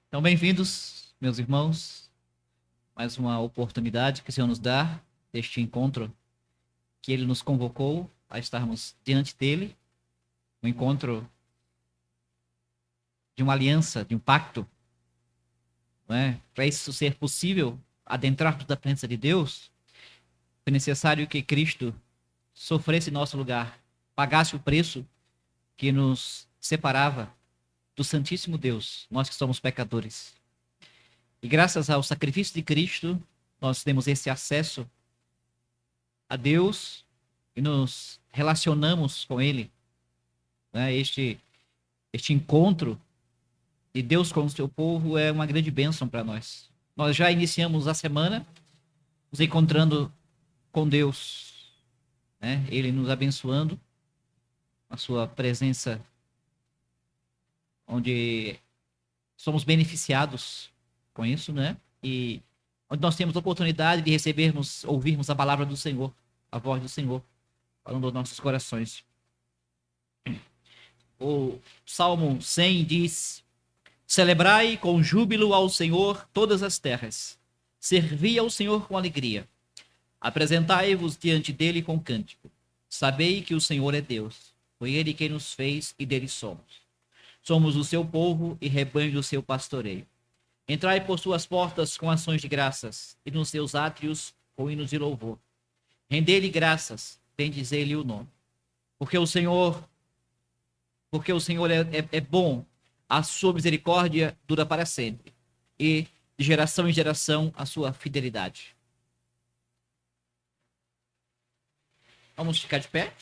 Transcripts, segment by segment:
Então, bem-vindos, meus irmãos. Mais uma oportunidade que o Senhor nos dá deste encontro que Ele nos convocou a estarmos diante dEle. Um encontro de uma aliança, de um pacto. Não é? Para isso ser possível, adentrar da presença de Deus, foi necessário que Cristo sofresse em nosso lugar, pagasse o preço que nos separava do Santíssimo Deus, nós que somos pecadores. E graças ao sacrifício de Cristo, nós temos esse acesso a Deus e nos relacionamos com Ele. Né? Este encontro de Deus com o seu povo é uma grande bênção para nós. Nós já iniciamos a semana nos encontrando com Deus, né? Ele nos abençoando, a sua presença, onde somos beneficiados com isso, né? E onde nós temos a oportunidade de recebermos, ouvirmos a palavra do Senhor, a voz do Senhor, falando aos nossos corações. O Salmo 100 diz: celebrai com júbilo ao Senhor todas as terras, servi ao Senhor com alegria, apresentai-vos diante dele com cântico. Sabei que o Senhor é Deus, foi ele quem nos fez e dele somos. Somos o seu povo e rebanho do seu pastoreio. Entrai por suas portas com ações de graças, e nos seus átrios com hinos de louvor. Rendei-lhe graças, bendizei-lhe o nome. Porque o Senhor é bom, a sua misericórdia dura para sempre, e de geração em geração a sua fidelidade. Vamos ficar de pé?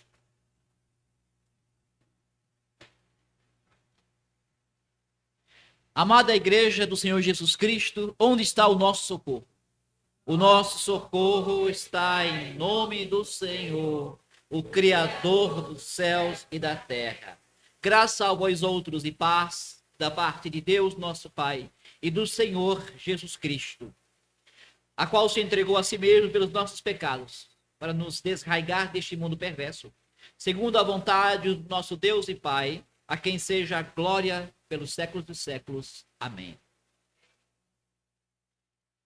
Amada igreja do Senhor Jesus Cristo, onde está o nosso socorro? O nosso socorro está em nome do Senhor, o Criador dos céus e da terra. Graça a vós outros e paz da parte de Deus nosso Pai e do Senhor Jesus Cristo, a qual se entregou a si mesmo pelos nossos pecados, para nos desraigar deste mundo perverso, segundo a vontade do nosso Deus e Pai, a quem seja a glória pelos séculos dos séculos. Amém.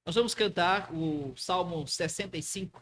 Nós vamos cantar o Salmo 65.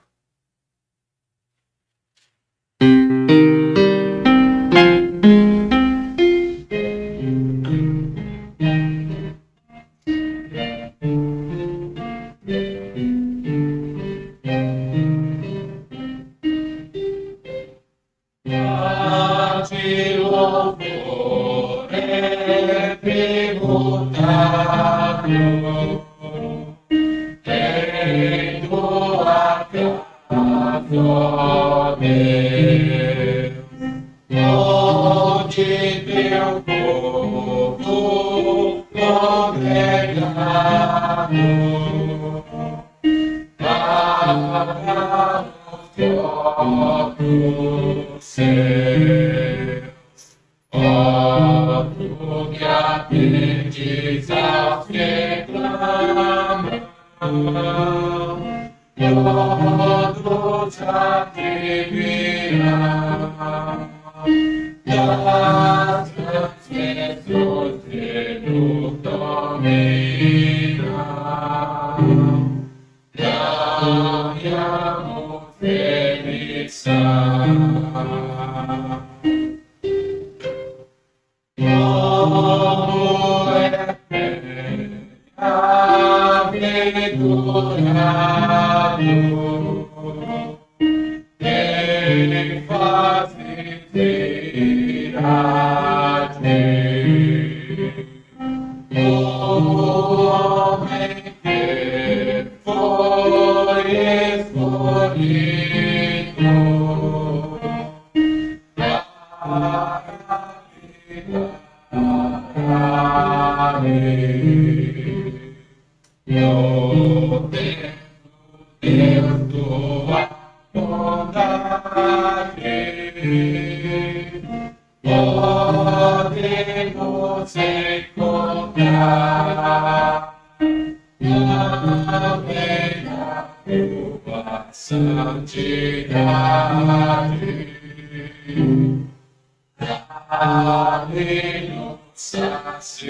Aleluia, saciar.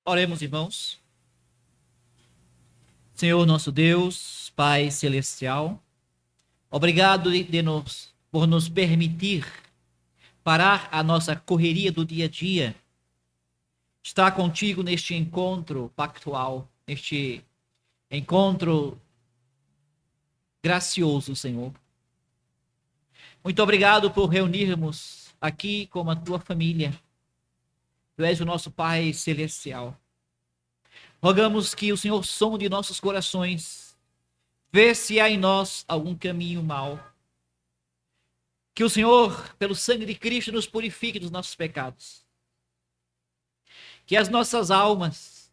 Oremos, irmãos. Senhor nosso Deus, Pai Celestial, obrigado por nos permitir parar a nossa correria do dia a dia, estar contigo neste encontro pactual, neste encontro gracioso, Senhor. Muito obrigado por reunirmos aqui como a tua família, Tu és o nosso Pai celestial. Rogamos que o Senhor sonde nossos corações, vê se há em nós algum caminho mau. Que o Senhor, pelo sangue de Cristo, nos purifique dos nossos pecados. Que as nossas almas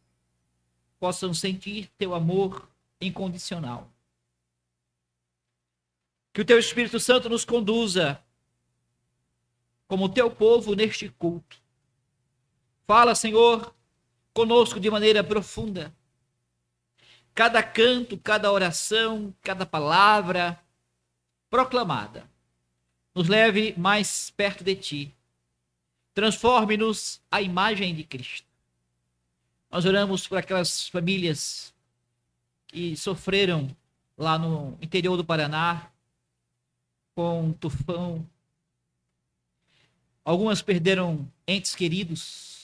possam sentir teu amor incondicional. Que o teu Espírito Santo nos conduza como teu povo neste culto. Fala, Senhor, conosco de maneira profunda. Cada canto, cada oração, cada palavra proclamada nos leve mais perto de ti. Transforme-nos à imagem de Cristo. Nós oramos por aquelas famílias que sofreram lá no interior do Paraná com um tufão. Algumas perderam entes queridos.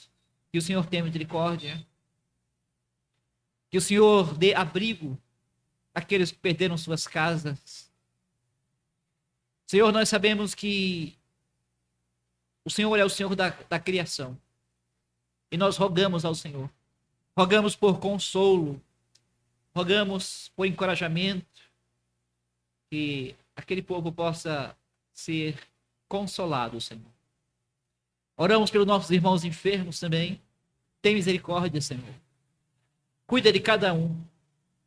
Que o Senhor tenha misericórdia. Que o Senhor dê abrigo àqueles que perderam suas casas. Senhor, nós sabemos que o Senhor é o Senhor da criação. E nós rogamos ao Senhor. Rogamos por consolo. Rogamos por encorajamento. Que aquele povo possa ser consolado, Senhor. Oramos pelos nossos irmãos enfermos também. Tem misericórdia, Senhor. Cuida de cada um.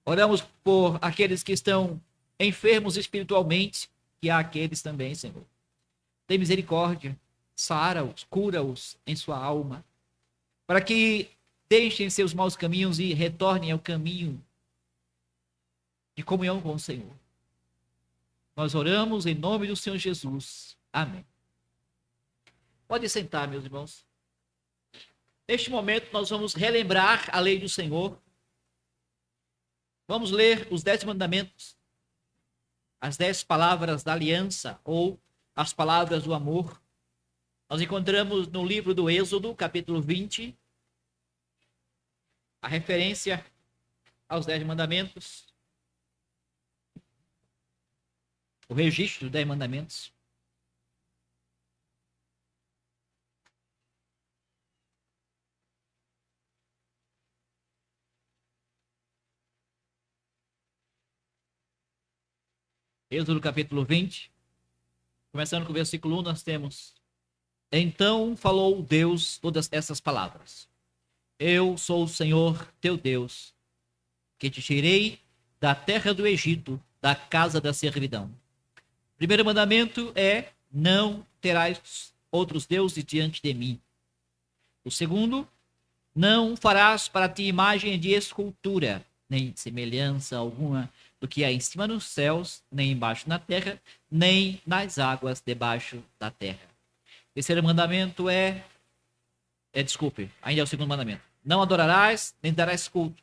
Oramos por aqueles que estão enfermos espiritualmente, que há aqueles também, Senhor. Tem misericórdia. Sara-os, cura-os em sua alma, para que deixem seus maus caminhos e retornem ao caminho de comunhão com o Senhor. Nós oramos em nome do Senhor Jesus. Amém. Pode sentar, meus irmãos. Neste momento, nós vamos relembrar a lei do Senhor. Vamos ler os 10 mandamentos, as 10 palavras da aliança, ou as palavras do amor. Nós encontramos no livro do Êxodo, capítulo 20, a referência aos 10 mandamentos, o registro dos 10 mandamentos. Êxodo capítulo 20, começando com o versículo 1, nós temos: Então falou Deus todas essas palavras: Eu sou o Senhor teu Deus, que te tirei da terra do Egito, da casa da servidão. O primeiro mandamento é: não terás outros deuses diante de mim. O segundo: não farás para ti imagem de escultura, nem semelhança alguma do que há em cima nos céus, nem embaixo na terra, nem nas águas debaixo da terra. Terceiro mandamento ainda é o segundo mandamento. Não adorarás, nem darás culto,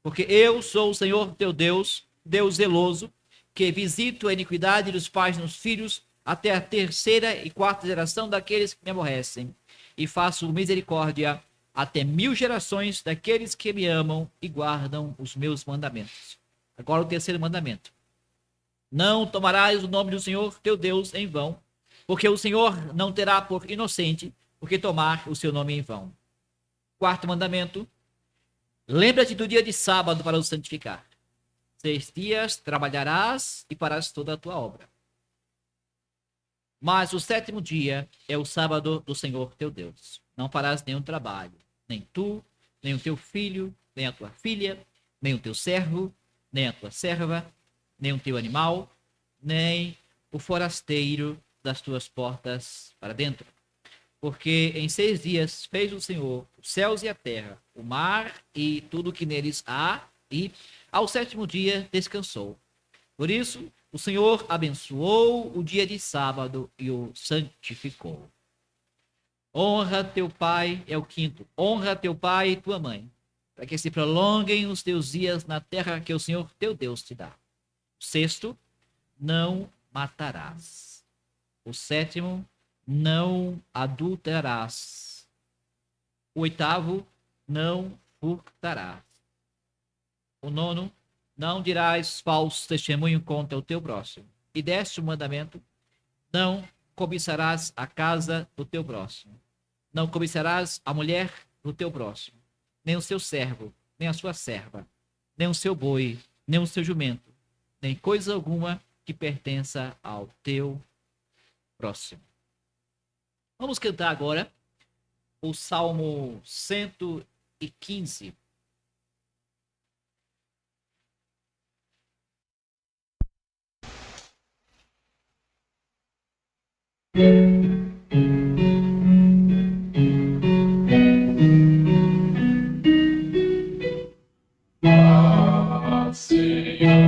porque eu sou o Senhor teu Deus, Deus zeloso, que visito a iniquidade dos pais nos filhos, até a terceira e quarta geração daqueles que me aborrecem, e faço misericórdia até 1000 gerações daqueles que me amam e guardam os meus mandamentos. Agora o terceiro mandamento: não tomarás o nome do Senhor teu Deus em vão, porque o Senhor não terá por inocente porque tomar o seu nome em vão. Quarto mandamento: lembra-te do dia de sábado para o santificar. 6 dias trabalharás e farás toda a tua obra. Mas o 7º dia é o sábado do Senhor teu Deus. Não farás nenhum trabalho, nem tu, nem o teu filho, nem a tua filha, nem o teu servo, nem a tua serva, nem o teu animal, nem o forasteiro das tuas portas para dentro. Porque em 6 dias fez o Senhor os céus e a terra, o mar e tudo que neles há, e ao 7º dia descansou. Por isso, o Senhor abençoou o dia de sábado e o santificou. Honra teu pai, é o 5º. Honra teu pai e tua mãe, para que se prolonguem os teus dias na terra que o Senhor teu Deus te dá. O 6º, não matarás. O 7º, não adulterarás. O 8º, não furtarás. O 9º, não dirás falso testemunho contra o teu próximo. E 10º mandamento: não cobiçarás a casa do teu próximo. Não cobiçarás a mulher do teu próximo, nem o seu servo, nem a sua serva, nem o seu boi, nem o seu jumento, nem coisa alguma que pertença ao teu próximo. Vamos cantar agora o Salmo 115. Senhor,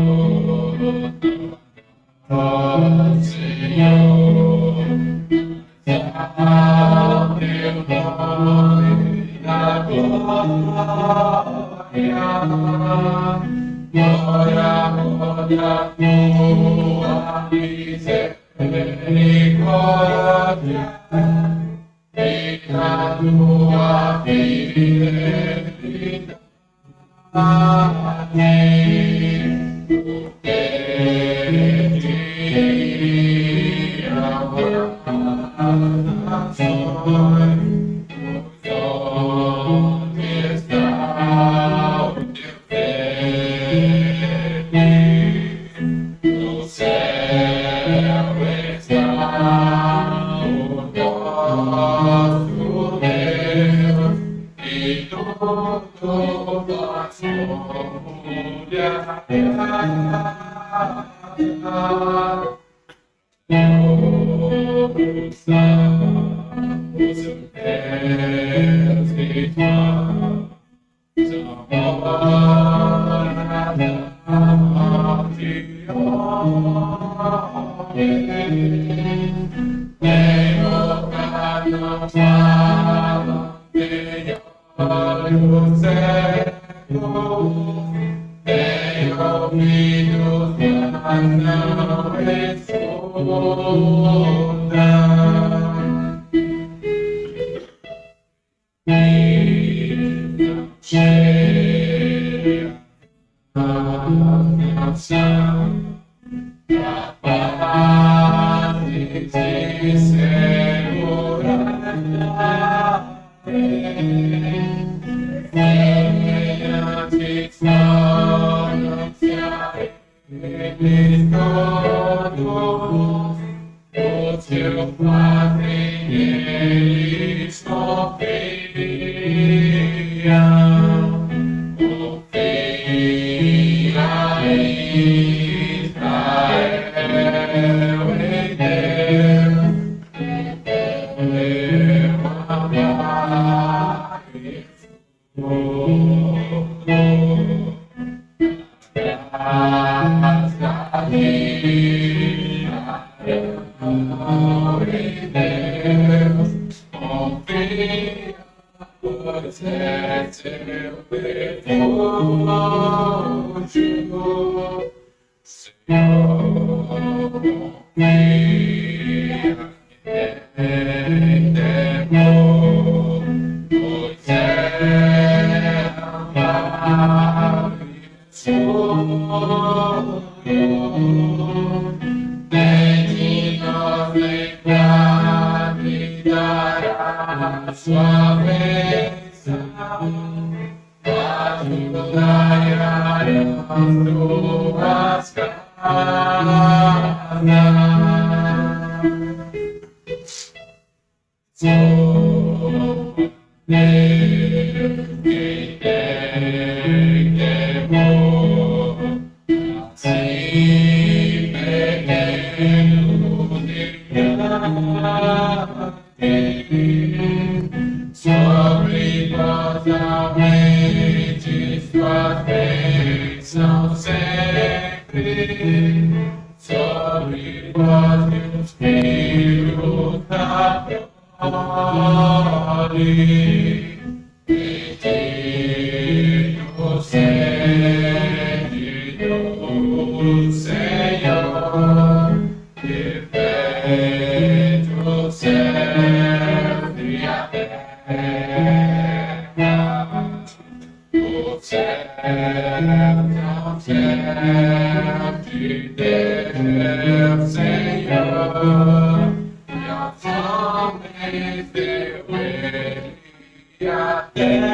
a terra,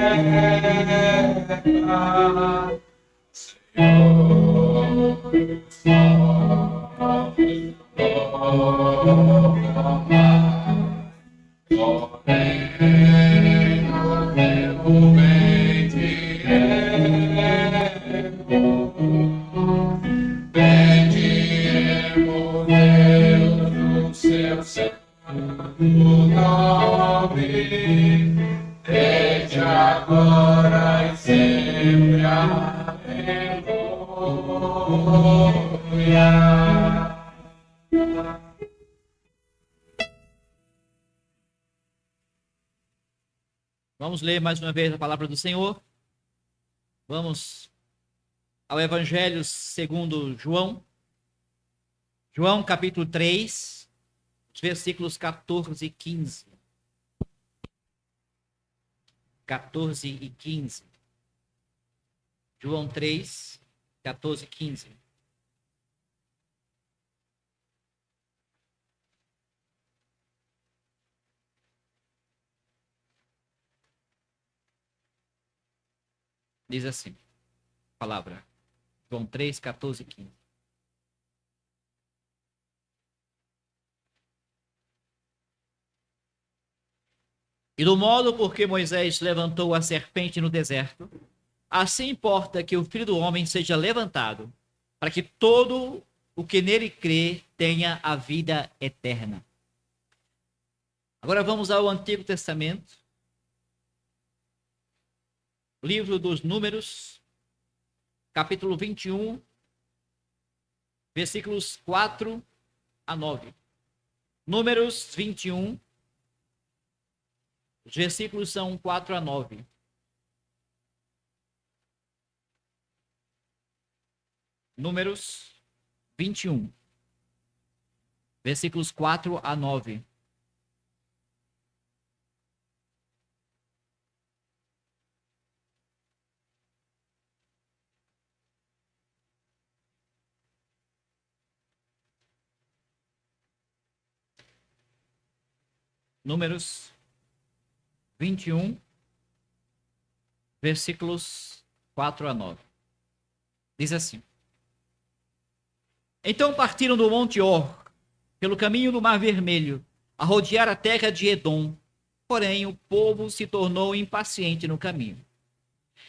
Senhor, bendiremos Deus no seu santo nome, desde agora e sempre. Aleluia. Vamos ler mais uma vez a palavra do Senhor. Vamos ao Evangelho segundo João. João capítulo 3, versículos 14 e 15. 14 e 15. João 3, 14 e 15. Diz assim, a palavra. João 3, 14 e 15. E do modo por que Moisés levantou a serpente no deserto, assim importa que o Filho do Homem seja levantado, para que todo o que nele crê tenha a vida eterna. Agora vamos ao Antigo Testamento, livro dos Números, capítulo 21, versículos 4 a 9. Números 21, os versículos são 4 a 9. Números 21, versículos 4 a 9. Números 21, versículos 4 a 9. Diz assim: Então partiram do Monte Or, pelo caminho do Mar Vermelho, a rodear a terra de Edom. Porém, o povo se tornou impaciente no caminho.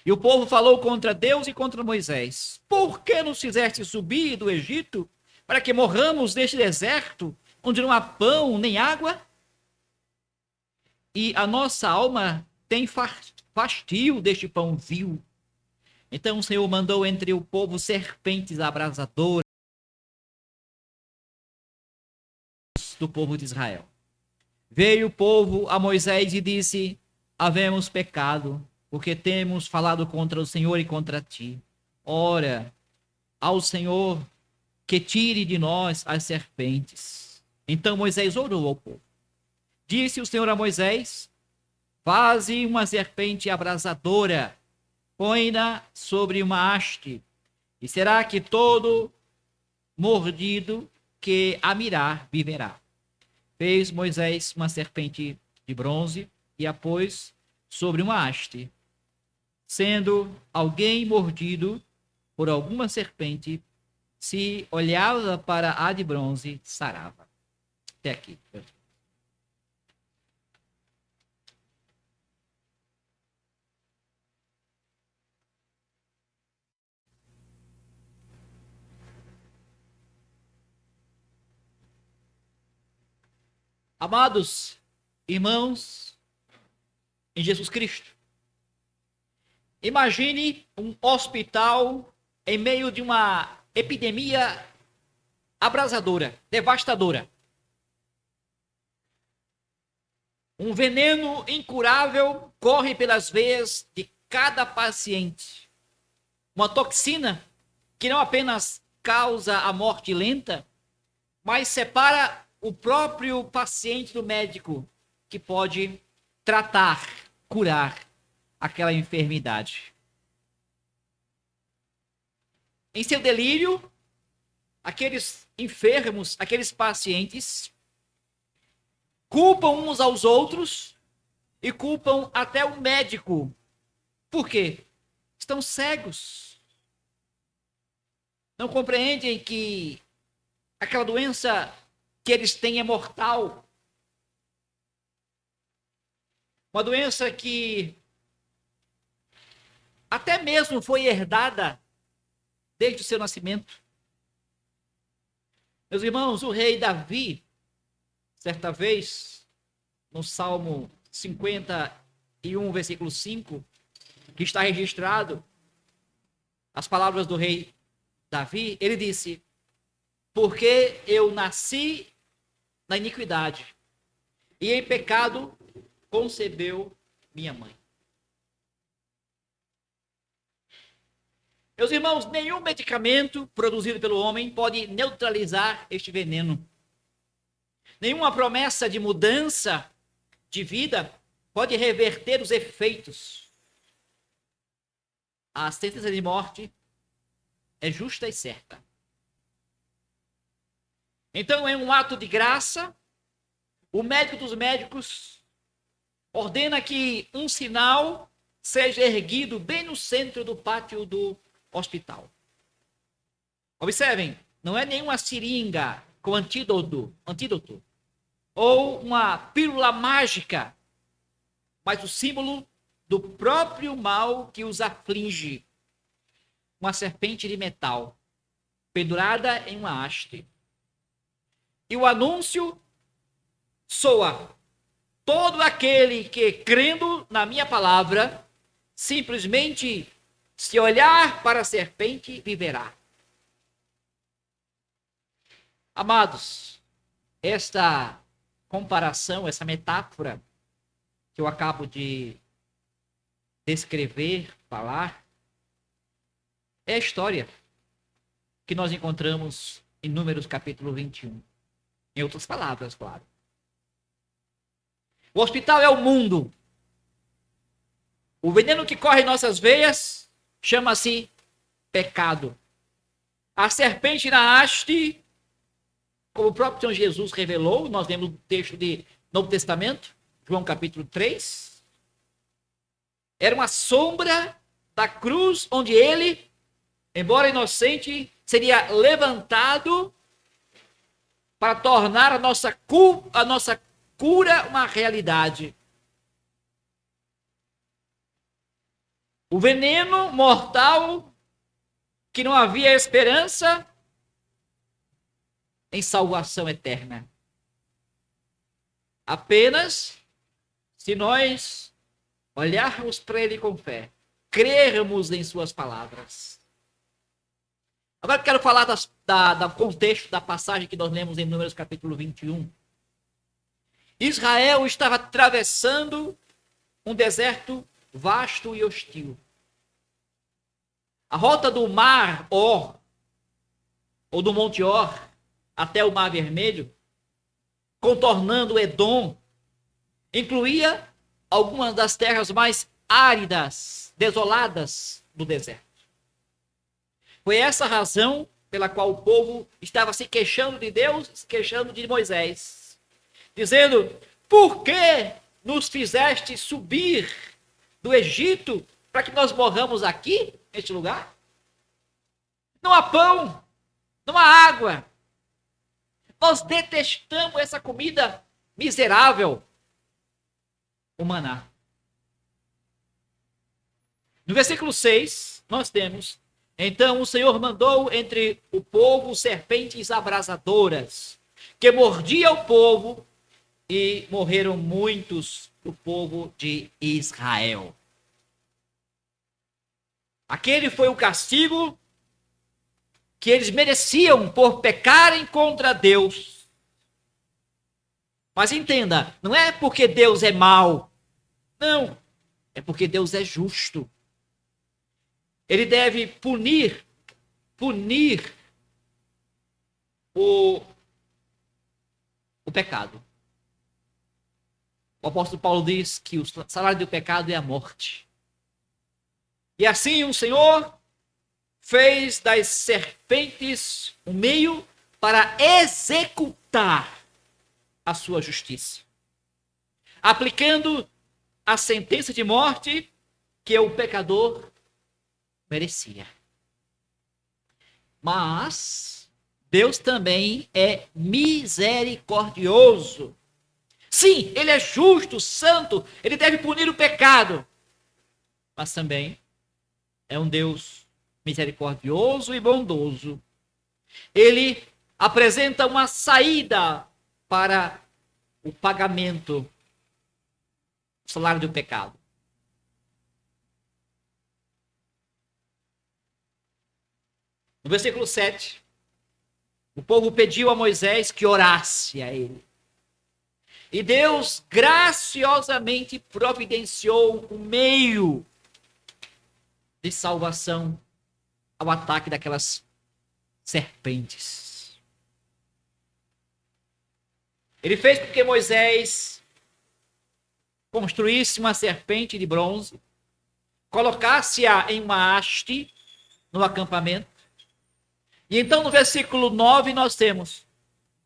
E o povo falou contra Deus e contra Moisés: Por que nos fizeste subir do Egito, para que morramos neste deserto, onde não há pão nem água? E a nossa alma tem fastio deste pão vil. Então o Senhor mandou entre o povo serpentes abrasadoras do povo de Israel. Veio o povo a Moisés e disse: Havemos pecado, porque temos falado contra o Senhor e contra ti. Ora, ao Senhor que tire de nós as serpentes. Então Moisés orou ao povo. Disse o Senhor a Moisés: Faze uma serpente abrasadora, põe-na sobre uma haste, e será que todo mordido que a mirar viverá. Fez Moisés uma serpente de bronze e a pôs sobre uma haste. Sendo alguém mordido por alguma serpente, se olhava para a de bronze, sarava. Até aqui. Amados irmãos em Jesus Cristo, imagine um hospital em meio de uma epidemia abrasadora, devastadora. Um veneno incurável corre pelas veias de cada paciente. Uma toxina que não apenas causa a morte lenta, mas separa o próprio paciente do médico que pode tratar, curar aquela enfermidade. Em seu delírio, aqueles enfermos, aqueles pacientes, culpam uns aos outros e culpam até o médico. Por quê? Estão cegos. Não compreendem que aquela doença que eles têm é mortal. Uma doença que até mesmo foi herdada desde o seu nascimento. Meus irmãos, o rei Davi, certa vez, no Salmo 51, versículo 5, que está registrado, as palavras do rei Davi, ele disse: porque eu nasci na iniquidade, e em pecado concebeu minha mãe. Meus irmãos, nenhum medicamento produzido pelo homem pode neutralizar este veneno. Nenhuma promessa de mudança de vida pode reverter os efeitos. A sentença de morte é justa e certa. Então, em um ato de graça, o médico dos médicos ordena que um sinal seja erguido bem no centro do pátio do hospital. Observem, não é nenhuma seringa com antídoto ou uma pílula mágica, mas o símbolo do próprio mal que os aflige. Uma serpente de metal pendurada em uma haste. E o anúncio soa: todo aquele que, crendo na minha palavra, simplesmente se olhar para a serpente, viverá. Amados, esta comparação, essa metáfora que eu acabo de descrever, falar, é a história que nós encontramos em Números capítulo 21. Em outras palavras, claro. O hospital é o mundo. O veneno que corre em nossas veias chama-se pecado. A serpente na haste, como o próprio Senhor Jesus revelou, nós vemos no texto de Novo Testamento, João capítulo 3, era uma sombra da cruz onde ele, embora inocente, seria levantado para tornar a nossa cura uma realidade. O veneno mortal que não havia esperança em salvação eterna. Apenas se nós olharmos para ele com fé, crermos em suas palavras. Agora quero falar do contexto da passagem que nós lemos em Números capítulo 21. Israel estava atravessando um deserto vasto e hostil. A rota do mar Or, ou do Monte Or, até o Mar Vermelho, contornando Edom, incluía algumas das terras mais áridas, desoladas do deserto. Foi essa a razão pela qual o povo estava se queixando de Deus, se queixando de Moisés, dizendo: por que nos fizeste subir do Egito para que nós morramos aqui, neste lugar? Não há pão, não há água. Nós detestamos essa comida miserável, o maná. No versículo 6, nós temos: então o Senhor mandou entre o povo serpentes abrasadoras, que mordia o povo, e morreram muitos do povo de Israel. Aquele foi o castigo que eles mereciam por pecarem contra Deus. Mas entenda, não é porque Deus é mau. Não, é porque Deus é justo. Ele deve punir o pecado. O apóstolo Paulo diz que o salário do pecado é a morte. E assim o Senhor fez das serpentes um meio para executar a sua justiça, aplicando a sentença de morte que o pecador merecia. Mas Deus também é misericordioso. Sim, ele é justo, santo, ele deve punir o pecado. Mas também é um Deus misericordioso e bondoso. Ele apresenta uma saída para o pagamento do salário do pecado. No versículo 7, o povo pediu a Moisés que orasse a ele. E Deus graciosamente providenciou um meio de salvação ao ataque daquelas serpentes. Ele fez com que Moisés construísse uma serpente de bronze, colocasse-a em uma haste no acampamento. E então no versículo 9 nós temos: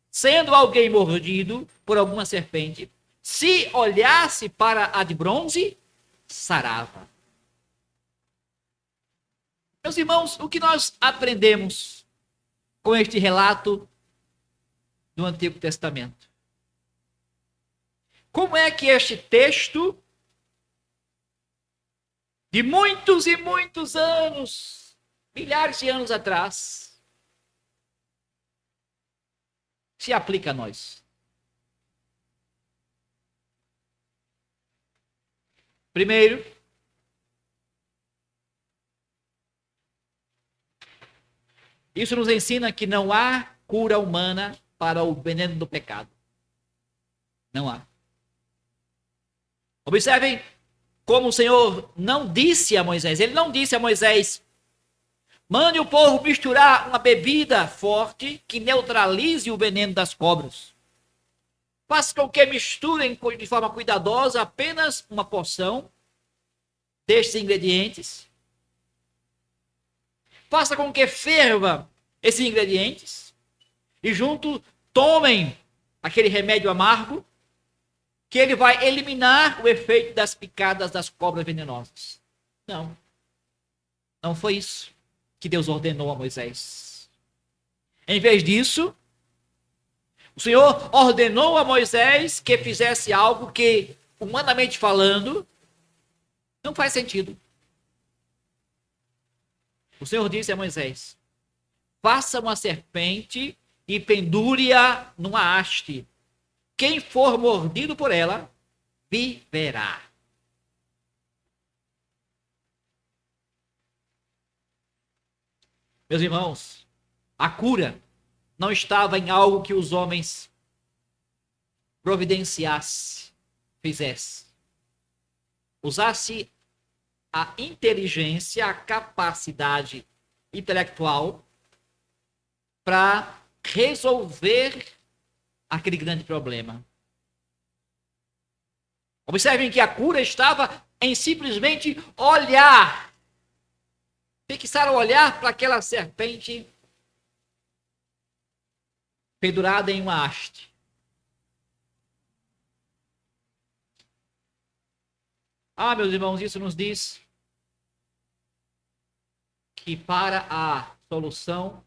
sendo alguém mordido por alguma serpente, se olhasse para a de bronze, sarava. Meus irmãos, o que nós aprendemos com este relato do Antigo Testamento? Como é que este texto, de muitos e muitos anos, milhares de anos atrás, se aplica a nós? Primeiro, isso nos ensina que não há cura humana para o veneno do pecado. Não há. Observem como o Senhor não disse a Moisés. Ele não disse a Moisés: mande o povo misturar uma bebida forte que neutralize o veneno das cobras. Faça com que misturem de forma cuidadosa apenas uma porção destes ingredientes. Faça com que ferva esses ingredientes e junto tomem aquele remédio amargo que ele vai eliminar o efeito das picadas das cobras venenosas. Não. Não foi isso que Deus ordenou a Moisés. Em vez disso, o Senhor ordenou a Moisés que fizesse algo que, humanamente falando, não faz sentido. O Senhor disse a Moisés: faça uma serpente e pendure-a numa haste. Quem for mordido por ela, viverá. Meus irmãos, a cura não estava em algo que os homens providenciassem, fizessem. Usasse a inteligência, a capacidade intelectual para resolver aquele grande problema. Observem que a cura estava em simplesmente olhar, fixar o olhar para aquela serpente pendurada em uma haste. Meus irmãos, isso nos diz que para a solução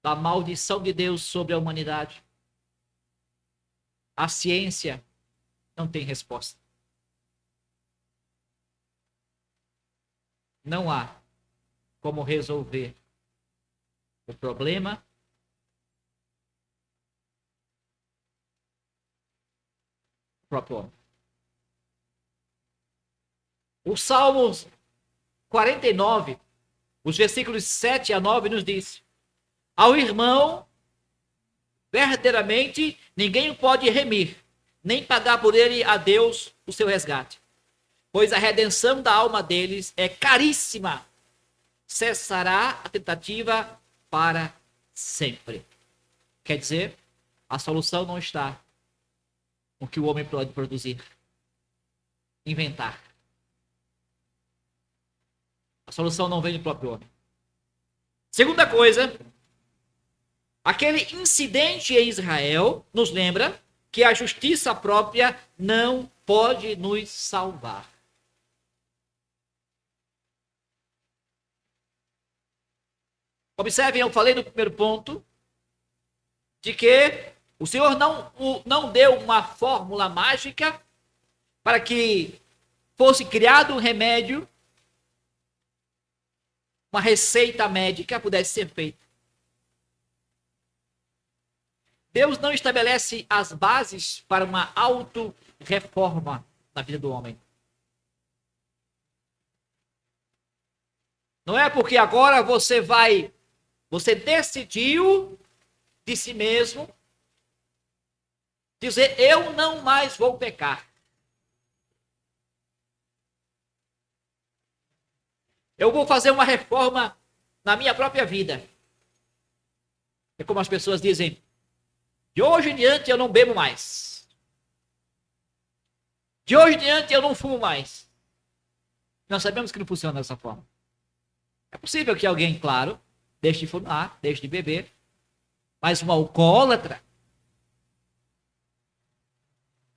da maldição de Deus sobre a humanidade, a ciência não tem resposta. Não há como resolver o problema do próprio homem. O Salmo 49, os versículos 7 a 9 nos diz: ao irmão, verdadeiramente, ninguém pode remir, nem pagar por ele a Deus o seu resgate. Pois a redenção da alma deles é caríssima. Cessará a tentativa para sempre. Quer dizer, a solução não está no que o homem pode produzir, inventar. A solução não vem do próprio homem. Segunda coisa, aquele incidente em Israel nos lembra que a justiça própria não pode nos salvar. Observem, eu falei no primeiro ponto de que o Senhor não deu uma fórmula mágica para que fosse criado um remédio, uma receita médica pudesse ser feita. Deus não estabelece as bases para uma auto-reforma na vida do homem. Não é porque agora você decidiu de si mesmo dizer, eu não mais vou pecar. Eu vou fazer uma reforma na minha própria vida. É como as pessoas dizem, de hoje em diante eu não bebo mais. De hoje em diante eu não fumo mais. Nós sabemos que não funciona dessa forma. É possível que alguém, claro, deixe de fumar, deixe de beber, mas um alcoólatra,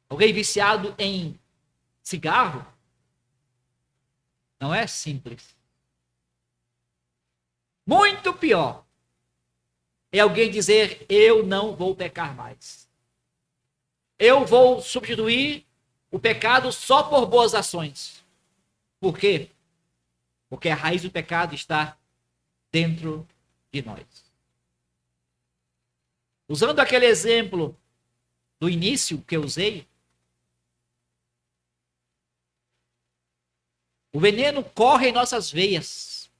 alguém viciado em cigarro, não é simples. Muito pior é alguém dizer, eu não vou pecar mais. Eu vou substituir o pecado só por boas ações. Por quê? Porque a raiz do pecado está dentro de nós. Usando aquele exemplo do início que eu usei, o veneno corre em nossas veias.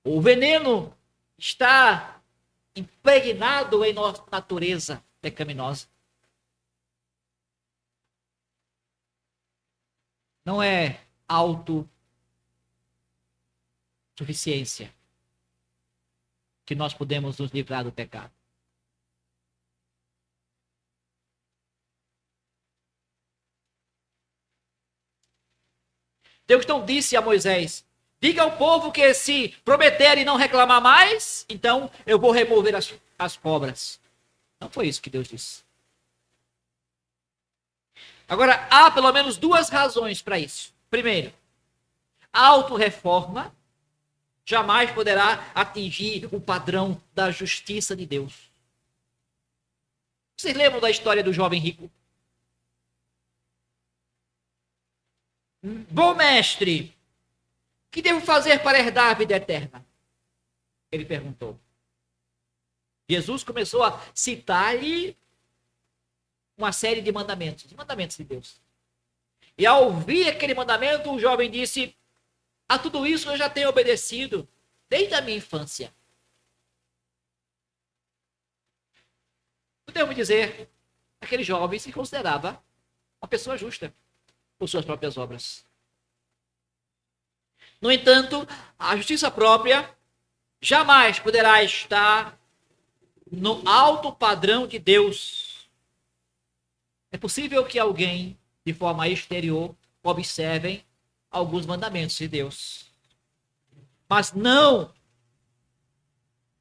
O veneno está impregnado em nossa natureza pecaminosa. Não é autossuficiência que nós podemos nos livrar do pecado. Deus não disse a Moisés, diga ao povo que se prometerem não reclamar mais, então eu vou remover as cobras. Não foi isso que Deus disse. Agora, há pelo menos duas razões para isso. Primeiro, a autorreforma jamais poderá atingir o padrão da justiça de Deus. Vocês lembram da história do jovem rico? Bom mestre, o que devo fazer para herdar a vida eterna? Ele perguntou. Jesus começou a citar-lhe uma série de mandamentos de Deus. E ao ouvir aquele mandamento, o jovem disse, a tudo isso eu já tenho obedecido desde a minha infância. Podemos dizer, aquele jovem se considerava uma pessoa justa por suas próprias obras. No entanto, a justiça própria jamais poderá estar no alto padrão de Deus. É possível que alguém, de forma exterior, observem alguns mandamentos de Deus. Mas não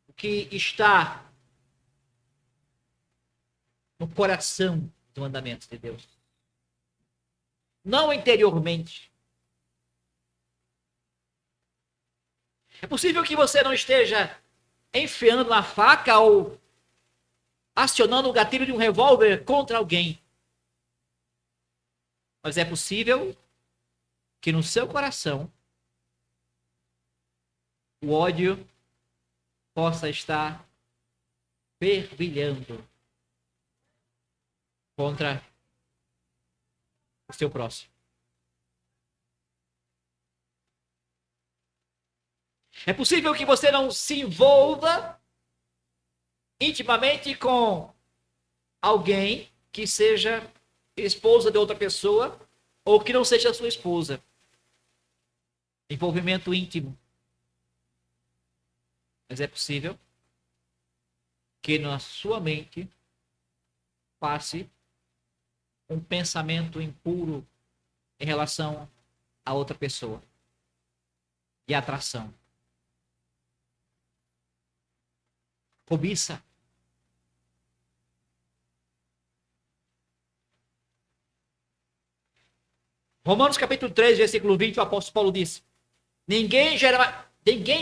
o que está no coração dos mandamentos de Deus. Não interiormente. É possível que você não esteja enfiando uma faca ou acionando o gatilho de um revólver contra alguém. Mas é possível que no seu coração o ódio possa estar fervilhando contra o seu próximo. É possível que você não se envolva intimamente com alguém que seja esposa de outra pessoa ou que não seja sua esposa. Envolvimento íntimo. Mas é possível que na sua mente passe um pensamento impuro em relação a outra pessoa. De atração. Cobiça. Romanos capítulo 3, versículo 20, o apóstolo Paulo disse: ninguém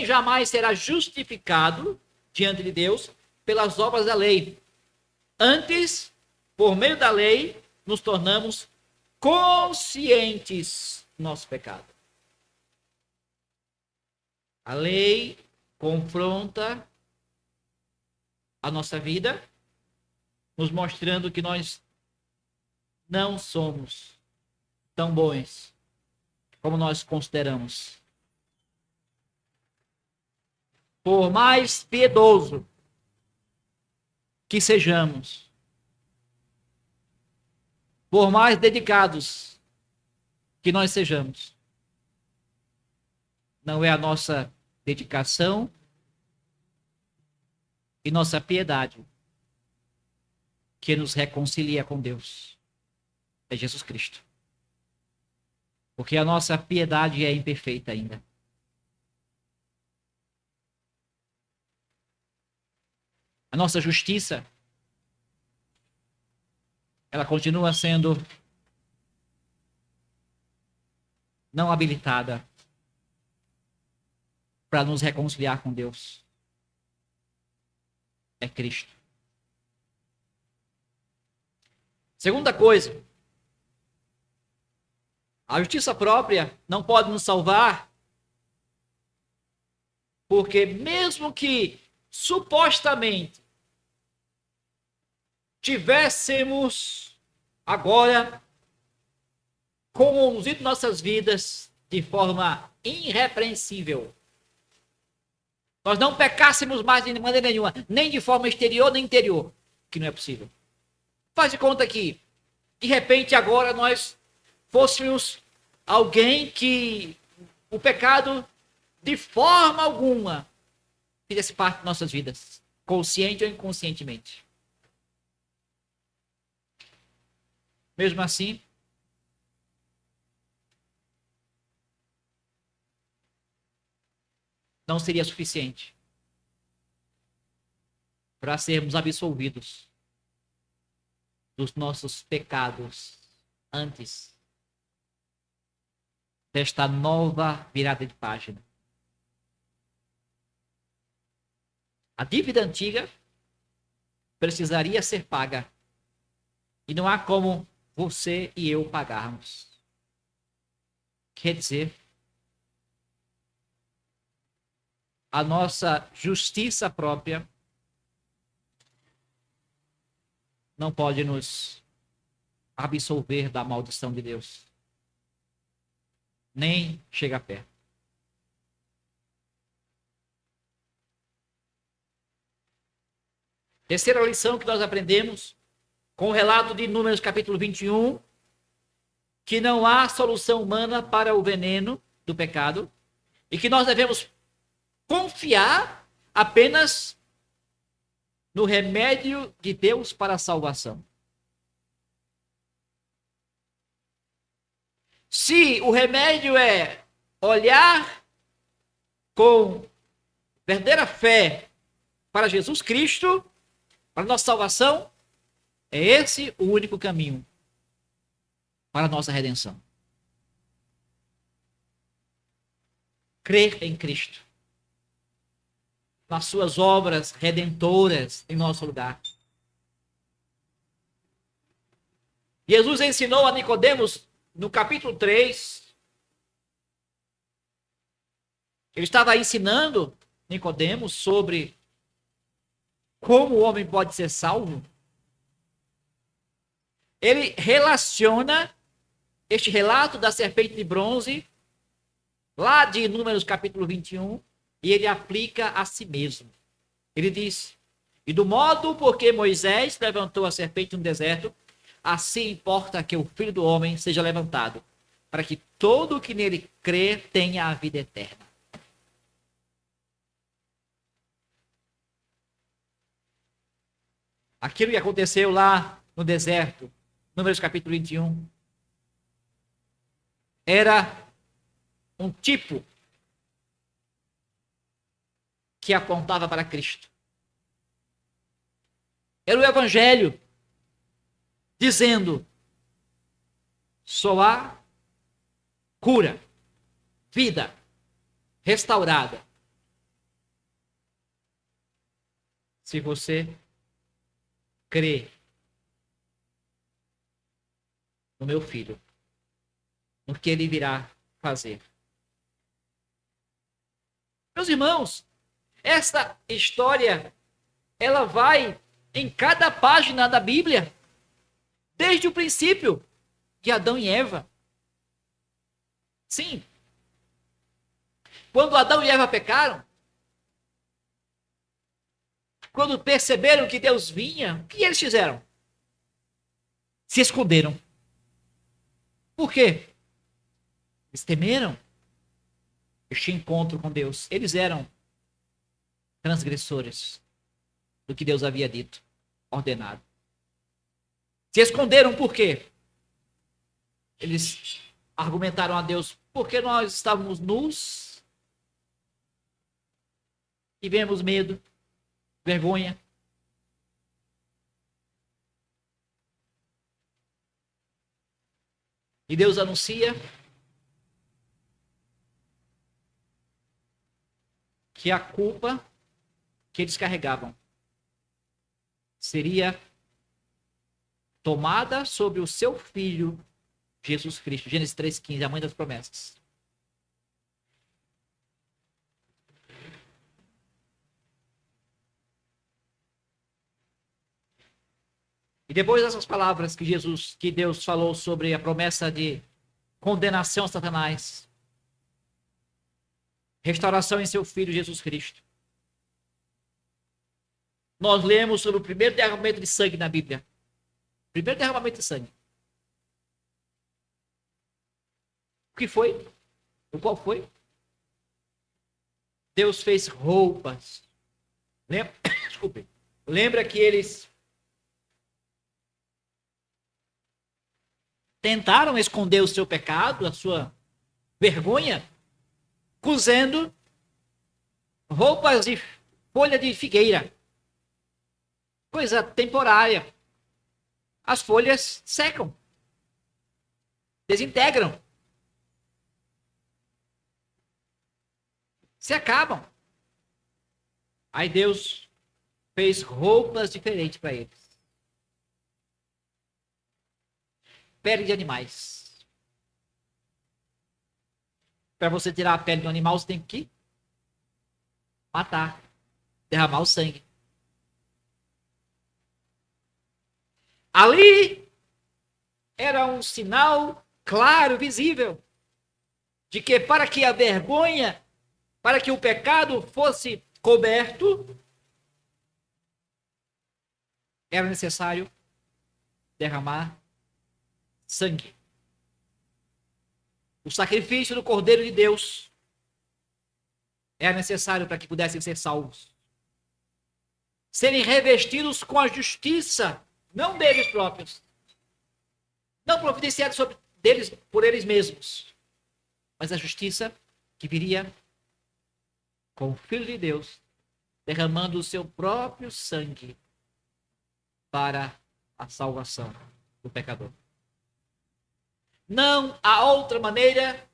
jamais será justificado diante de Deus pelas obras da lei. Antes, por meio da lei, nos tornamos conscientes do nosso pecado. A lei confronta a nossa vida, nos mostrando que nós não somos tão bons como nós consideramos. Por mais piedoso que sejamos, por mais dedicados que nós sejamos, não é a nossa dedicação e nossa piedade que nos reconcilia com Deus. É Jesus Cristo. Porque a nossa piedade é imperfeita ainda. A nossa justiça, ela continua sendo não habilitada para nos reconciliar com Deus. É Cristo. Segunda coisa, a justiça própria não pode nos salvar, porque mesmo que supostamente tivéssemos agora conduzido nossas vidas de forma irrepreensível, nós não pecássemos mais de maneira nenhuma, nem de forma exterior nem interior, que não é possível. Faz de conta que, de repente, agora nós fôssemos alguém que o pecado, de forma alguma, fizesse parte de nossas vidas, consciente ou inconscientemente. Mesmo assim, não seria suficiente para sermos absolvidos dos nossos pecados antes desta nova virada de página. A dívida antiga precisaria ser paga. E não há como você e eu pagarmos. Quer dizer, a nossa justiça própria não pode nos absolver da maldição de Deus. Nem chega perto. Terceira lição que nós aprendemos com o relato de Números capítulo 21, que não há solução humana para o veneno do pecado e que nós devemos confiar apenas no remédio de Deus para a salvação. Se o remédio é olhar com verdadeira fé para Jesus Cristo, para a nossa salvação, é esse o único caminho para a nossa redenção. Crer em Cristo, nas suas obras redentoras em nosso lugar. Jesus ensinou a Nicodemos no capítulo 3. Ele estava ensinando Nicodemos sobre como o homem pode ser salvo. Ele relaciona este relato da serpente de bronze, lá de Números capítulo 21, e ele aplica a si mesmo. Ele diz: e do modo porque Moisés levantou a serpente no deserto, assim importa que o Filho do Homem seja levantado, para que todo o que nele crer tenha a vida eterna. Aquilo que aconteceu lá no deserto, Números capítulo 21, era um tipo que apontava para Cristo. Era o Evangelho dizendo: só há cura, vida restaurada. Se você crê no meu filho, no que ele virá fazer. Meus irmãos, esta história, ela vai em cada página da Bíblia, desde o princípio de Adão e Eva. Sim. Quando Adão e Eva pecaram, quando perceberam que Deus vinha, o que eles fizeram? Se esconderam. Por quê? Eles temeram este encontro com Deus. Eles eram transgressores do que Deus havia dito, ordenado. Se esconderam por quê? Eles argumentaram a Deus, porque nós estávamos nus, tivemos medo, vergonha. E Deus anuncia que a culpa que eles carregavam seria tomada sobre o seu filho, Jesus Cristo. Gênesis 3,15, a mãe das promessas. E depois dessas palavras que Deus falou sobre a promessa de condenação a Satanás, restauração em seu filho Jesus Cristo, nós lemos sobre o primeiro derramamento de sangue na Bíblia. Primeiro derramamento de sangue. O que foi? O qual foi? Deus fez roupas. Desculpe. Lembra que eles tentaram esconder o seu pecado, a sua vergonha, cozendo roupas de folha de figueira. Coisa temporária. As folhas secam, desintegram, se acabam. Aí Deus fez roupas diferentes para eles. Pele de animais. Para você tirar a pele do animal, você tem que matar, derramar o sangue. Ali era um sinal claro, visível, de que para que a vergonha, para que o pecado fosse coberto, era necessário derramar sangue. O sacrifício do Cordeiro de Deus era necessário para que pudessem ser salvos. Serem revestidos com a justiça, não deles próprios. Não providenciada por eles mesmos. Mas a justiça que viria com o Filho de Deus, derramando o seu próprio sangue para a salvação do pecador. Não há outra maneira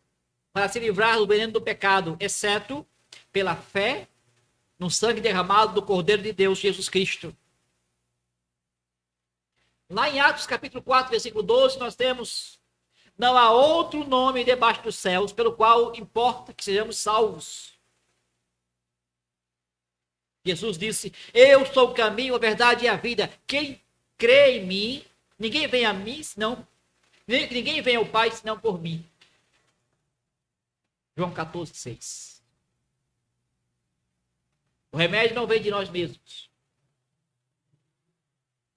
para se livrar do veneno do pecado, exceto pela fé no sangue derramado do Cordeiro de Deus, Jesus Cristo. Lá em Atos capítulo 4, versículo 12, nós temos: não há outro nome debaixo dos céus pelo qual importa que sejamos salvos. Jesus disse: eu sou o caminho, a verdade e a vida. Quem crê em mim, ninguém vem a mim senão, ninguém vem ao Pai senão por mim. João 14, 6. O remédio não vem de nós mesmos.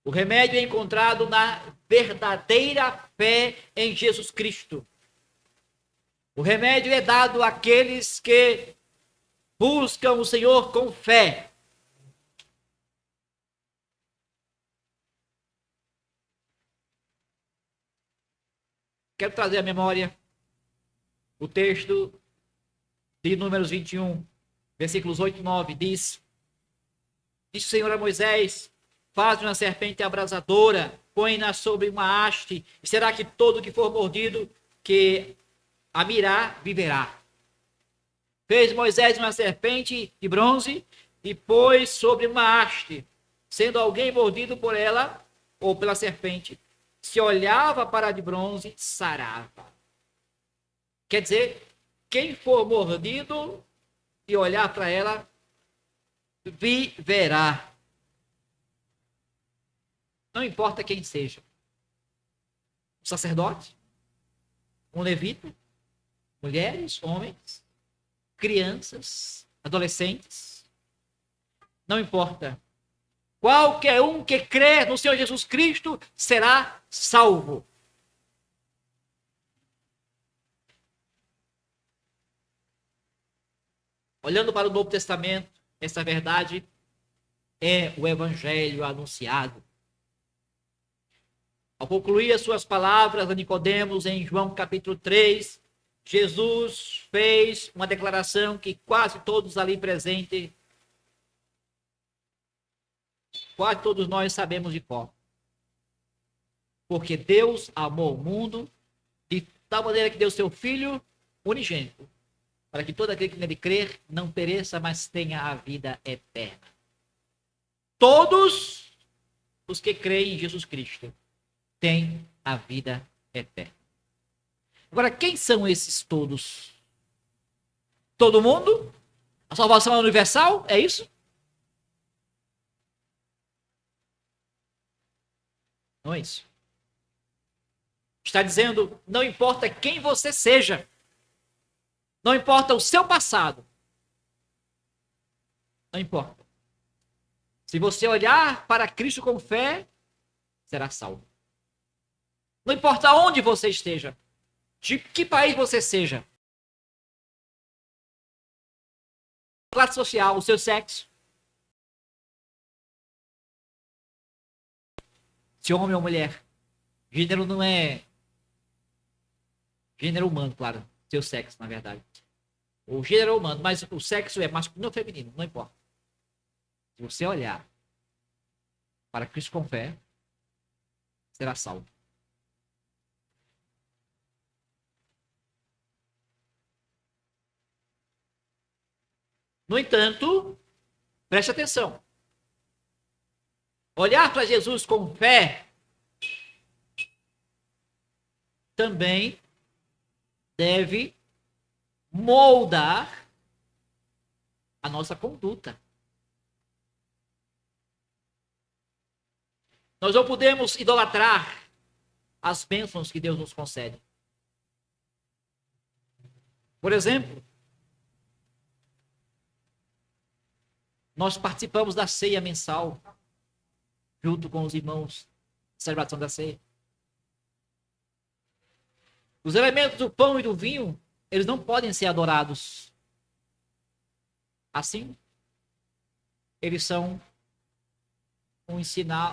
O remédio é encontrado na verdadeira fé em Jesus Cristo. O remédio é dado àqueles que buscam o Senhor com fé. Quero trazer à memória o texto de Números 21, versículos 8 e 9. Disse o Senhor a Moisés: faz uma serpente abrasadora, põe-na sobre uma haste, e será que todo que for mordido, que a mirar, viverá. Fez Moisés uma serpente de bronze e pôs sobre uma haste. Sendo alguém mordido por ela ou pela serpente, se olhava para a de bronze, sarava. Quer dizer, quem for mordido e olhar para ela, viverá. Não importa quem seja. Um sacerdote, um levita, mulheres, homens, crianças, adolescentes. Não importa. Qualquer um que crer no Senhor Jesus Cristo será salvo. Olhando para o Novo Testamento, essa verdade é o evangelho anunciado. Ao concluir as suas palavras a Nicodemos em João capítulo 3, Jesus fez uma declaração que quase todos ali presentes, quase todos nós sabemos de cor. Porque Deus amou o mundo de tal maneira que deu seu Filho unigênito, para que todo aquele que nele crer não pereça, mas tenha a vida eterna. Todos os que creem em Jesus Cristo têm a vida eterna. Agora, quem são esses todos? Todo mundo? A salvação é universal? É isso? Não é isso. Está dizendo, não importa quem você seja, não importa o seu passado, não importa. Se você olhar para Cristo com fé, será salvo. Não importa onde você esteja, de que país você seja, classe social, o seu sexo, se homem ou mulher, gênero não é gênero humano, claro, seu sexo, na verdade. O gênero é humano, mas o sexo é masculino ou feminino, não importa. Se você olhar para Cristo com fé, será salvo. No entanto, preste atenção. Olhar para Jesus com fé também deve moldar a nossa conduta. Nós não podemos idolatrar as bênçãos que Deus nos concede. Por exemplo, nós participamos da ceia mensal, junto com os irmãos, celebração da ceia. Os elementos do pão e do vinho, eles não podem ser adorados. Assim, eles são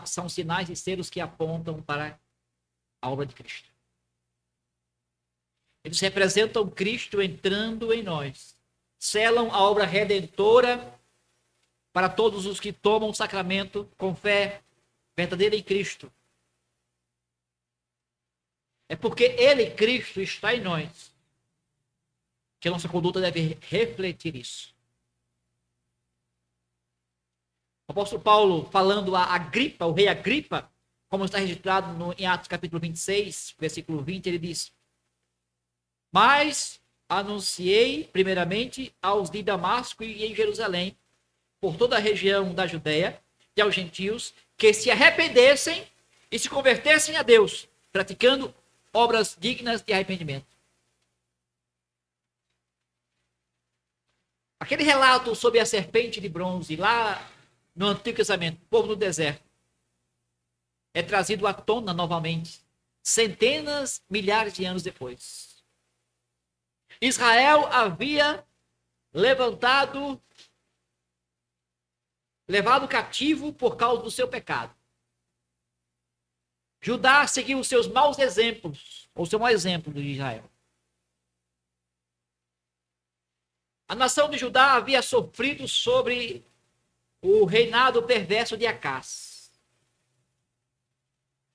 são sinais e selos que apontam para a obra de Cristo. Eles representam Cristo entrando em nós. Selam a obra redentora para todos os que tomam o sacramento com fé verdadeira em Cristo. É porque Ele, Cristo, está em nós, que a nossa conduta deve refletir isso. O apóstolo Paulo, falando a Agripa, o rei Agripa, como está registrado em Atos capítulo 26, versículo 20, ele diz: mas anunciei primeiramente aos de Damasco e em Jerusalém, por toda a região da Judéia e aos gentios, que se arrependessem e se convertessem a Deus, praticando obras dignas de arrependimento. Aquele relato sobre a serpente de bronze lá no Antigo Testamento, o povo do deserto, é trazido à tona novamente, centenas, milhares de anos depois. Israel havia levado cativo por causa do seu pecado. Judá seguiu os seus maus exemplos, ou seu mau exemplo de Israel. A nação de Judá havia sofrido sobre o reinado perverso de Acás.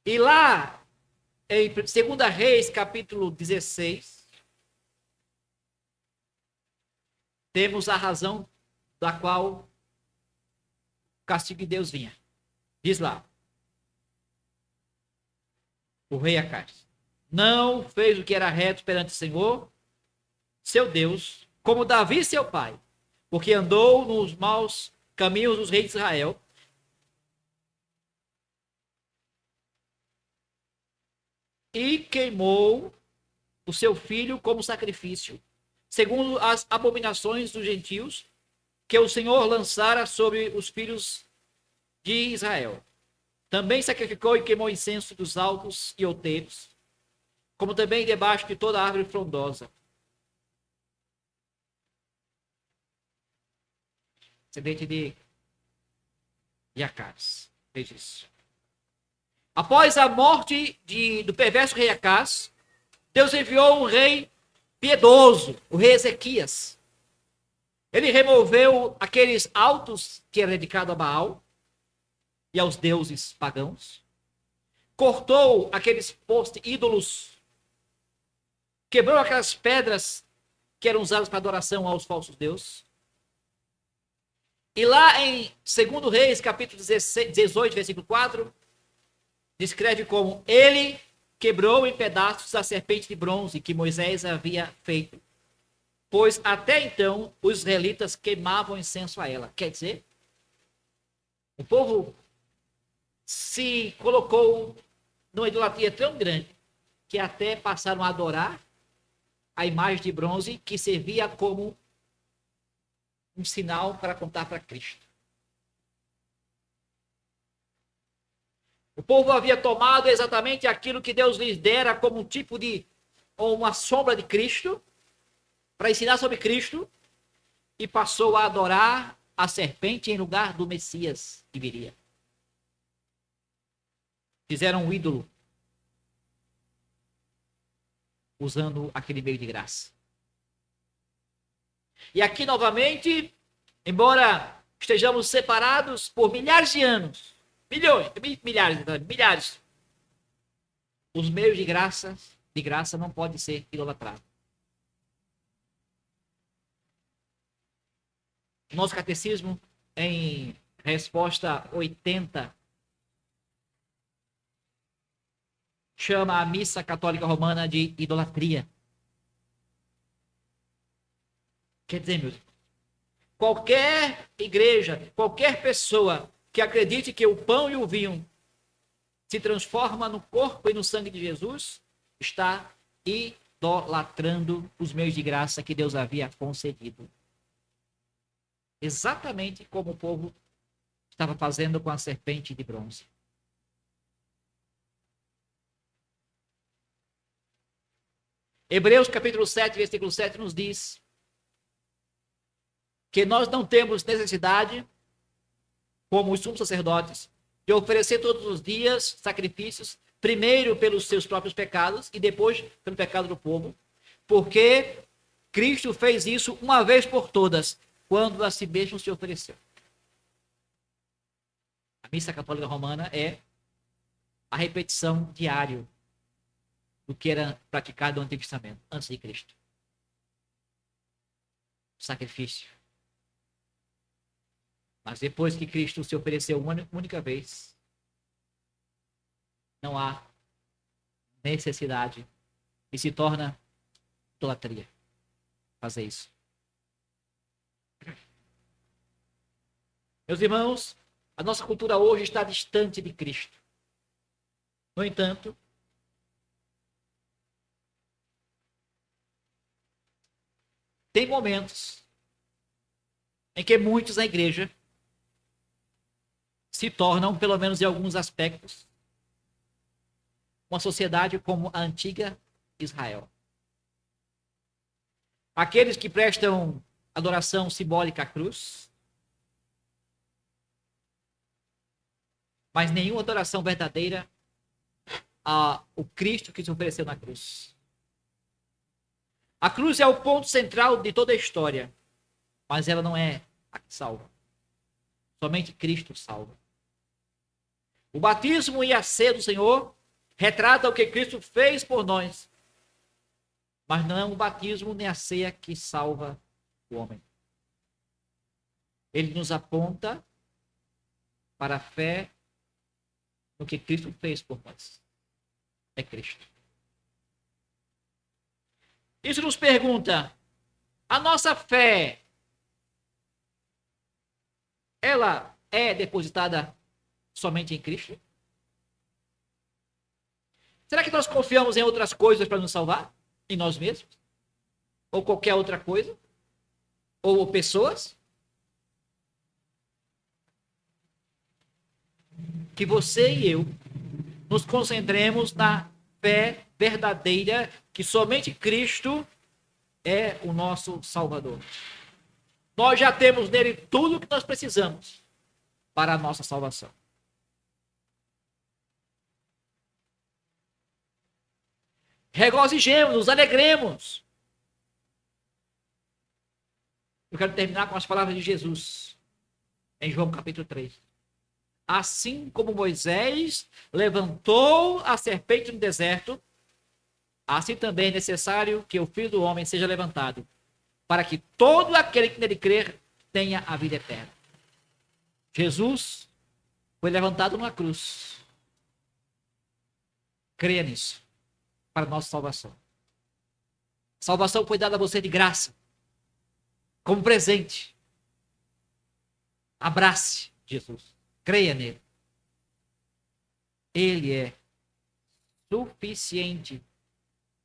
E lá, em 2 Reis, capítulo 16, temos a razão da qual o castigo de Deus vinha. Diz lá, o rei Acais não fez o que era reto perante o Senhor, seu Deus, como Davi, seu pai, porque andou nos maus caminhos dos reis de Israel, e queimou o seu filho como sacrifício, segundo as abominações dos gentios, que o Senhor lançara sobre os filhos de Israel. Também sacrificou e queimou incenso dos altos e outeiros, como também debaixo de toda árvore frondosa. Descendente de Acás fez isso. Após a morte do perverso rei Acás, Deus enviou um rei piedoso, o rei Ezequias. Ele removeu aqueles altos que eram dedicados a Baal e aos deuses pagãos. Cortou aqueles postes ídolos. Quebrou aquelas pedras que eram usadas para adoração aos falsos deuses. E lá em 2 Reis, capítulo 18, versículo 4, descreve como ele quebrou em pedaços a serpente de bronze que Moisés havia feito, pois até então os israelitas queimavam incenso a ela. Quer dizer, o povo se colocou numa idolatria tão grande que até passaram a adorar a imagem de bronze que servia como um sinal para apontar para Cristo. O povo havia tomado exatamente aquilo que Deus lhes dera como um tipo de, ou uma sombra de Cristo, para ensinar sobre Cristo, e passou a adorar a serpente em lugar do Messias que viria. Fizeram um ídolo, usando aquele meio de graça. E aqui novamente, embora estejamos separados por milhares de anos, milhares, os meios de graça não podem ser idolatrados. Nosso catecismo, em resposta 80, chama a missa católica romana de idolatria. Quer dizer, meus irmãos, qualquer igreja, qualquer pessoa que acredite que o pão e o vinho se transforma no corpo e no sangue de Jesus, está idolatrando os meios de graça que Deus havia concedido. Exatamente como o povo estava fazendo com a serpente de bronze. Hebreus capítulo 7, versículo 7 nos diz que nós não temos necessidade, como os sumos sacerdotes, de oferecer todos os dias sacrifícios, primeiro pelos seus próprios pecados e depois pelo pecado do povo, porque Cristo fez isso uma vez por todas, quando a si mesmo se ofereceu. A missa católica romana é a repetição diária do que era praticado no Antigo Testamento, antes de Cristo. Sacrifício. Mas depois que Cristo se ofereceu uma única vez, não há necessidade e se torna idolatria fazer isso. Meus irmãos, a nossa cultura hoje está distante de Cristo. No entanto, tem momentos em que muitos na igreja se tornam, pelo menos em alguns aspectos, uma sociedade como a antiga Israel. Aqueles que prestam adoração simbólica à cruz, mas nenhuma adoração verdadeira ao Cristo que se ofereceu na cruz. A cruz é o ponto central de toda a história, mas ela não é a que salva. Somente Cristo salva. O batismo e a ceia do Senhor retrata o que Cristo fez por nós, mas não é o batismo nem a ceia que salva o homem. ele nos aponta para a fé no que Cristo fez por nós. É Cristo. Isso nos pergunta, a nossa fé, ela é depositada somente em Cristo? Será que nós confiamos em outras coisas para nos salvar? Em nós mesmos? Ou qualquer outra coisa? Ou pessoas? Que você e eu nos concentremos na fé verdadeira que somente Cristo é o nosso Salvador. Nós já temos nele tudo o que nós precisamos para a nossa salvação. Regozijemos, nos alegremos. Eu quero terminar com as palavras de Jesus, em João capítulo 3. Assim como Moisés levantou a serpente no deserto, assim também é necessário que o Filho do Homem seja levantado, para que todo aquele que nele crer tenha a vida eterna. Jesus foi levantado numa cruz. Creia nisso, para a nossa salvação. Salvação foi dada a você de graça, como presente. Abrace Jesus. Creia nele. Ele é suficiente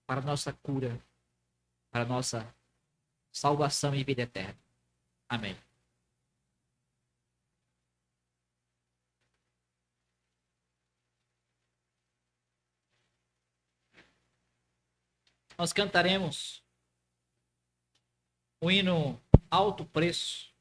para a nossa cura, para a nossa salvação e vida eterna. Amém. Nós cantaremos o hino Alto Preço.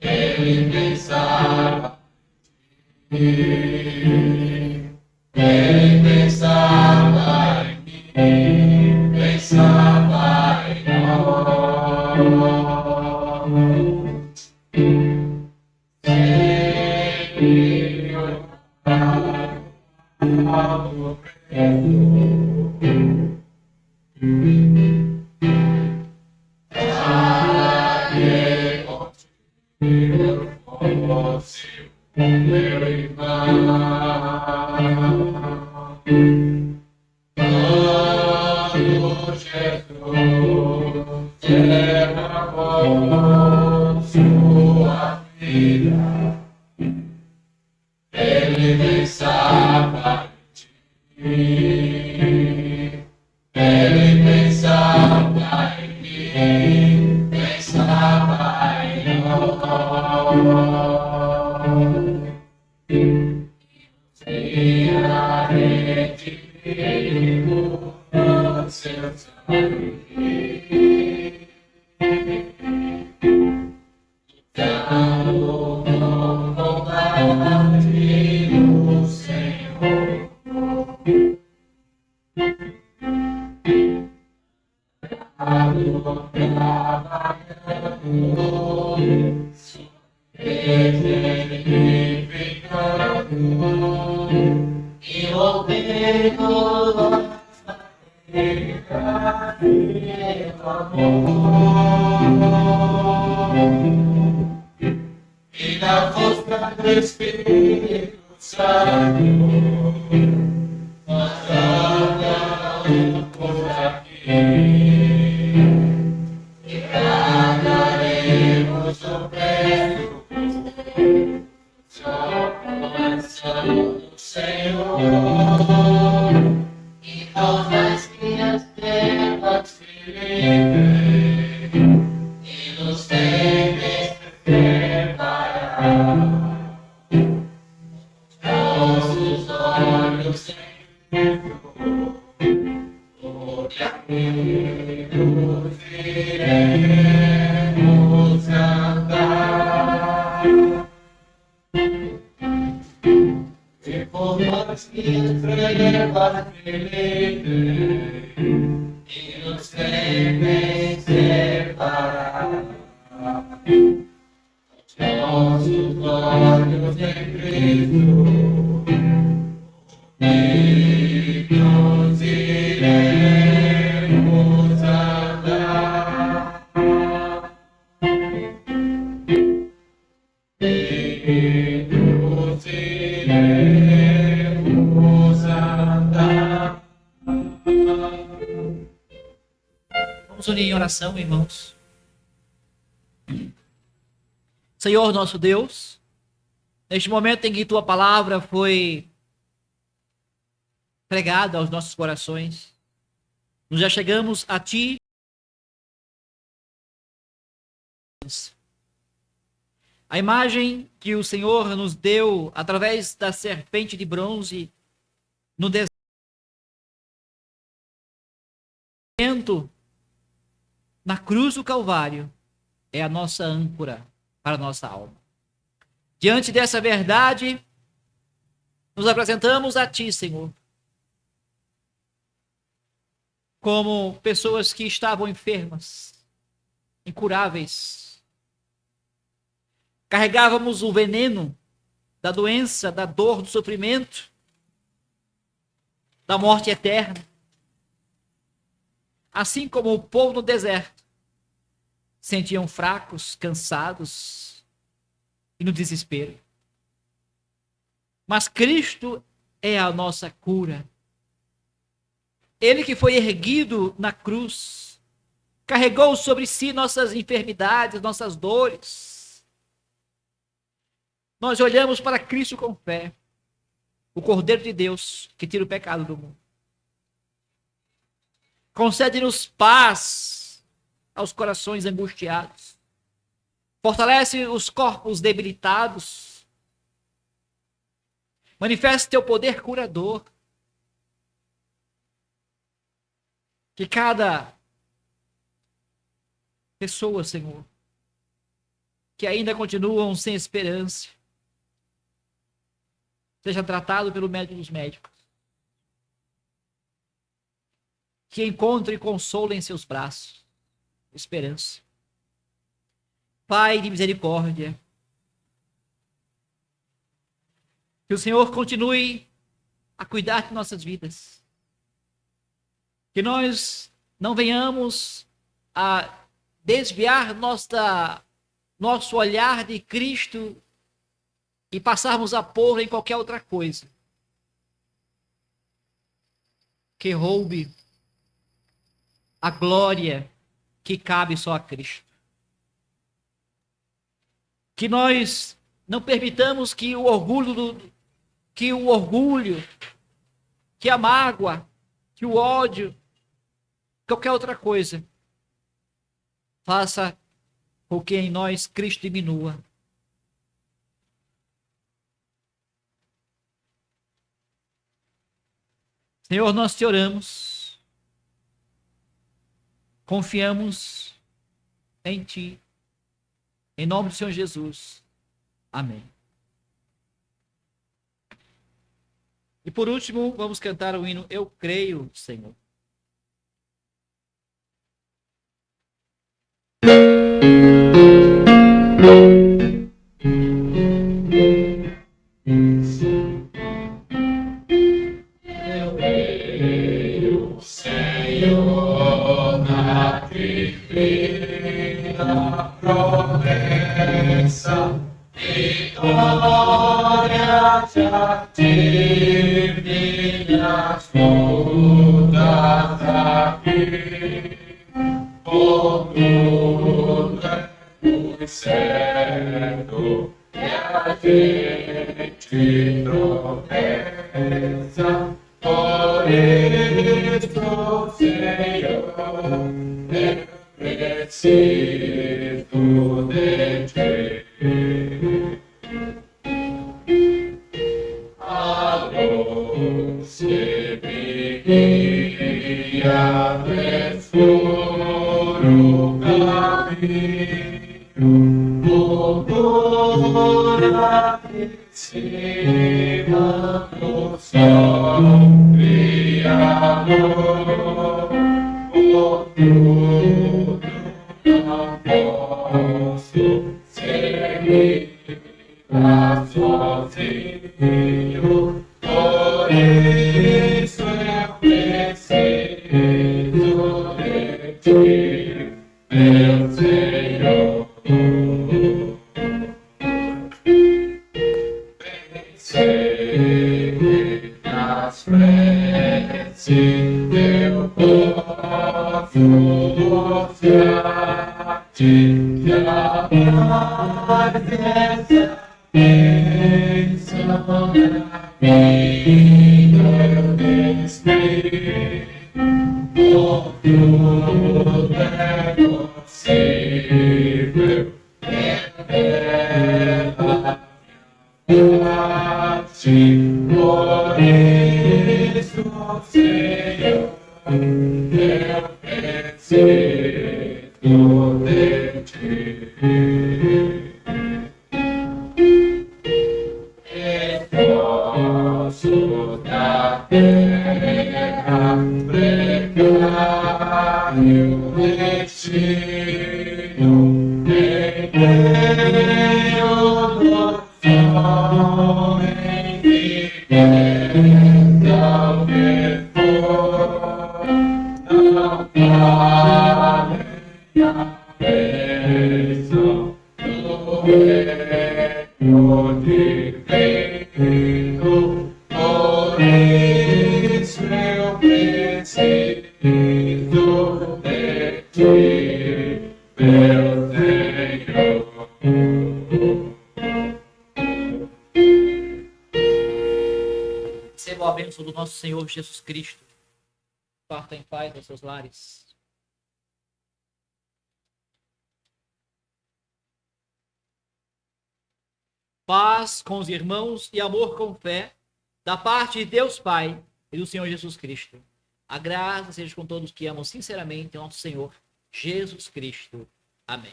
Ele pensava em mim, ele pensava em mim, pensava em nós. Sempre olhava ao meu irmão, quando Jesus derramou sua vida, ele pensava em ti, ele pensava em mim, pensava em nós. E a rede do seu sangue, então combate no Senhor, trabalhando, edificando, envolvendo nossa vida e amor, e na força do Espírito Santo, nós andamos por aqui, e cada iremos andar. E por mais que as trevas brilhem e nos tentem separar, nossos olhos em Cristo, unidos iremos andar. Unidos iremos andar. Vamos unir em oração, irmãos. Senhor nosso Deus, neste momento em que tua palavra foi pregada aos nossos corações, nós já chegamos a ti. A imagem que o Senhor nos deu através da serpente de bronze no deserto, na cruz do Calvário, é a nossa âncora para a nossa alma. Diante dessa verdade, nos apresentamos a ti, Senhor, como pessoas que estavam enfermas, incuráveis. Carregávamos o veneno da doença, da dor, do sofrimento, da morte eterna. Assim como o povo no deserto, sentiam fracos, cansados e no desespero. Mas Cristo é a nossa cura. Ele que foi erguido na cruz, carregou sobre si nossas enfermidades, nossas dores. Nós olhamos para Cristo com fé, o Cordeiro de Deus que tira o pecado do mundo. Concede-nos paz aos corações angustiados. Fortalece os corpos debilitados. Manifesta teu poder curador. Que cada pessoa, Senhor, que ainda continuam sem esperança, seja tratado pelo médico dos médicos. Que encontre consolo em seus braços, esperança. Pai de misericórdia, que o Senhor continue a cuidar de nossas vidas. Que nós não venhamos a desviar nosso olhar de Cristo e passarmos a pôr em qualquer outra coisa que roube a glória que cabe só a Cristo. Que nós não permitamos que o orgulho, que a mágoa, que o ódio, qualquer outra coisa, faça com que em nós Cristo diminua. Senhor, nós te oramos, confiamos em ti, em nome do Senhor Jesus. Amém. E por último, vamos cantar o hino Eu Creio, Senhor. Eu creio, Senhor, na divina promessa, vitória já tive minhas lutas aqui, por tudo é certo que a gente tropeça, por isso, Senhor, eu preciso de ti. A luz que me guia no escuro loucura em cima do sol, Criador, por tudo não posso seguir sozinho, por isso eu preciso de ti, meu Senhor. Pensei que nas preces eu posso mostrar-te que amar essa bênção na vida eu descrevi. Com tudo é possível, ela por isso, Senhor, eu preciso de ti. Esforço da terra, precário destino, em meio dos homens fiéis ao que for, não falem a bênção do reino divino, por isso eu preciso de ti, meu Senhor. Recebam a bênção do nosso Senhor Jesus Cristo. Partam em paz aos seus lares. Paz com os irmãos e amor com fé, da parte de Deus Pai e do Senhor Jesus Cristo. A graça seja com todos que amam sinceramente o nosso Senhor Jesus Cristo. Amém.